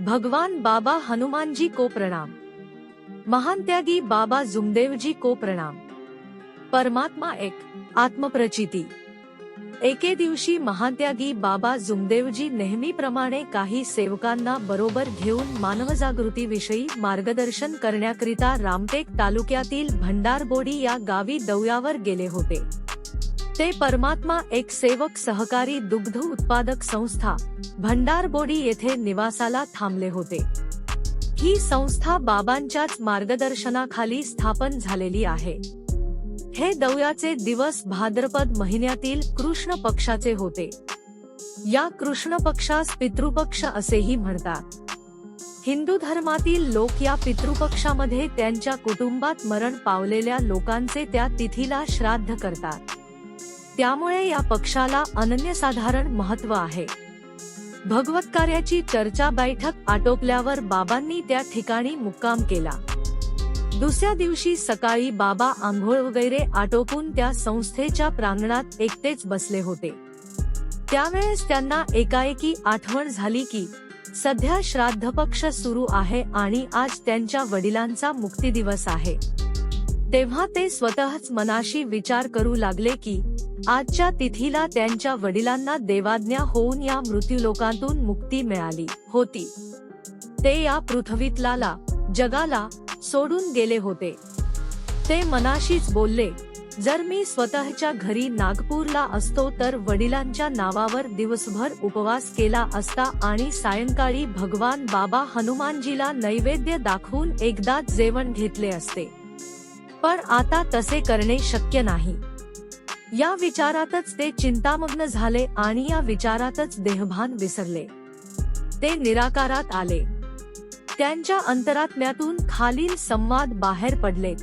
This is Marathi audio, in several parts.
भगवान बाबा हनुमान जी को प्रणाम। महान त्यागी बाबा जुमदेव जी को प्रणाम। परमात्मा एक, आत्मप्रचिती। एके दिवशी महात्यागी बाबा जुमदेवजी नेहमीप्रमाणे काही सेवकांना बरोबर घेऊन मानवजागृतीविषयी मार्गदर्शन करण्याकरिता रामटेक तालुक्यातील भंडारबोडी या गावी दौऱ्यावर गेले होते। ते परमात्मा एक सेवक सहकारी दुग्ध उत्पादक संस्था भंडारबोडी येथे निवासाला थांबले होते। ही संस्था बाबांच्याच मार्गदर्शनाखाली स्थापन झालेली आहे। हे दौऱ्याचे दिवस भाद्रपद महिन्यातील कृष्ण पक्षाचे होते। या कृष्ण पक्षास पितृपक्ष असेही म्हणतात। हिंदू धर्मातील लोक या पितृपक्षामध्ये त्यांच्या कुटुंबात मरण पावलेल्या लोकांचे त्या तिथीला श्राद्ध करतात। त्यामुळे या पक्षाला अनन्यसाधारण महत्त्व आहे। भगवत कार्याची चर्चा बैठक आटोपल्यावर बाबांनी त्या ठिकाणी मुक्काम केला। दुसऱ्या दिवशी सकाळी बाबा आंघोळ वगैरे आटोपून त्या संस्थेच्या प्रांगणात एकटेच बसले होते। त्यावेळेस त्यांना एकाएकी आठवण झाली की सध्या श्राद्ध पक्ष सुरू आहे आणि आज त्यांच्या वडिलांचा मुक्तिदिवस आहे। तेव्हा ते स्वतःच मनाशी विचार करू लागले की आजच्या तिथीला त्यांच्या वडिलांना देवाज्ञा होऊन या मृत्यूलोकातून मुक्ती मिळाली होती। ते या पृथ्वीतला जगाला सोडून गेले होते। ते मनाशीच बोलले, जर मी स्वतःच्या घरी नागपूरला असतो तर वडिलांच्या नावावर दिवसभर उपवास केला असता आणि सायंकाळी भगवान बाबा हनुमानजीला नैवेद्य दाखवून एकदा जेवण घेतले असते। पण आता तसे करणे शक्य नाही। या विचारातच ते चिंतामग्न झाले आणि या विचारातच देहभान विसरले। ते निराकारात आले। त्यांच्या अंतरात्म्यातून खालील संवाद बाहेर पडले,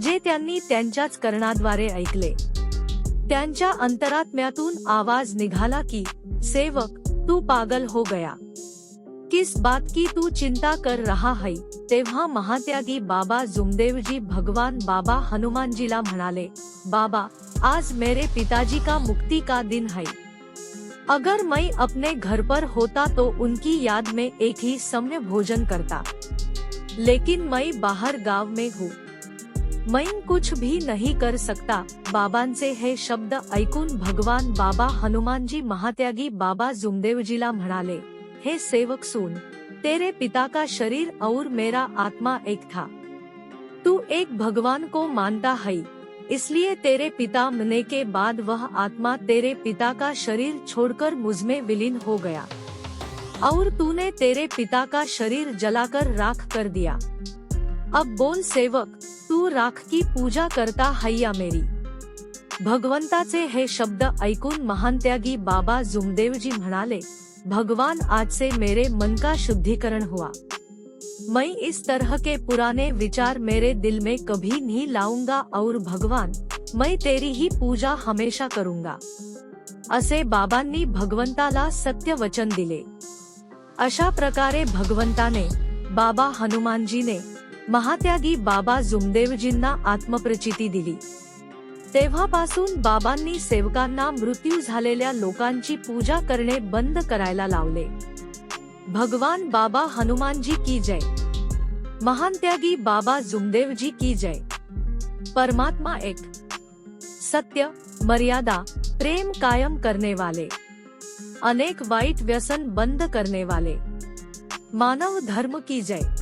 जे त्यांनी त्यांच्याच कर्णाद्वारे ऐकले। त्यांच्या अंतरात्म्यातून आवाज निघाला की सेवक, तू पागल हो गया, किस बात की तू चिंता कर रहा है। तेव्हा महात्यागी बाबा जुमदेवजी भगवान बाबा हनुमानजीला म्हणाले, बाबा, आज मेरे पिताजी का मुक्ति का दिन है। अगर मैं अपने घर पर होता तो उनकी याद में एक ही समय भोजन करता, लेकिन मैं बाहर गांव में हूँ, मैं कुछ भी नहीं कर सकता। बाबांचे हे शब्द ऐकून भगवान बाबा हनुमानजी महात्यागी बाबा जुमदेवजीला म्हणाले, हे सेवक सुन, तेरे पिता का शरीर और मेरा आत्मा एक था। तू एक भगवान को मानता है, इसलिए तेरे पिता मरने के बाद वह आत्मा तेरे पिता का शरीर छोड़कर मुझमें विलीन हो गया, और तूने तेरे पिता का शरीर जलाकर राख कर दिया। अब बोल सेवक, तू राख की पूजा करता है या मेरी। भगवंताचे हे शब्द ऐकून महात्यागी बाबा जुमदेवजी म्हणाले, भगवान, आज से मेरे मन का शुद्धिकरण हुआ। मैं इस तरह के पुराने विचार मेरे दिल में कभी नहीं लाऊंगा और भगवान, मैं तेरी ही पूजा हमेशा करूंगा। असे बाबांनी भगवंताला सत्य वचन दिले। अशा प्रकारे भगवंताने, बाबा हनुमानजीने महात्यागी बाबा जुमदेवजींना आत्मप्रचिती दिली। तेव्हापासून बाबांनी सेवकांना मृत्यू झालेल्या लोकांची पूजा करणे बंद करायला लावले। भगवान बाबा हनुमानजी की जय। महान त्यागी बाबा जुमदेवजी की जय। परमात्मा एक, सत्य, मर्यादा, प्रेम कायम करने वाले, अनेक वाइट व्यसन बंद करने वाले, मानव धर्म की जय।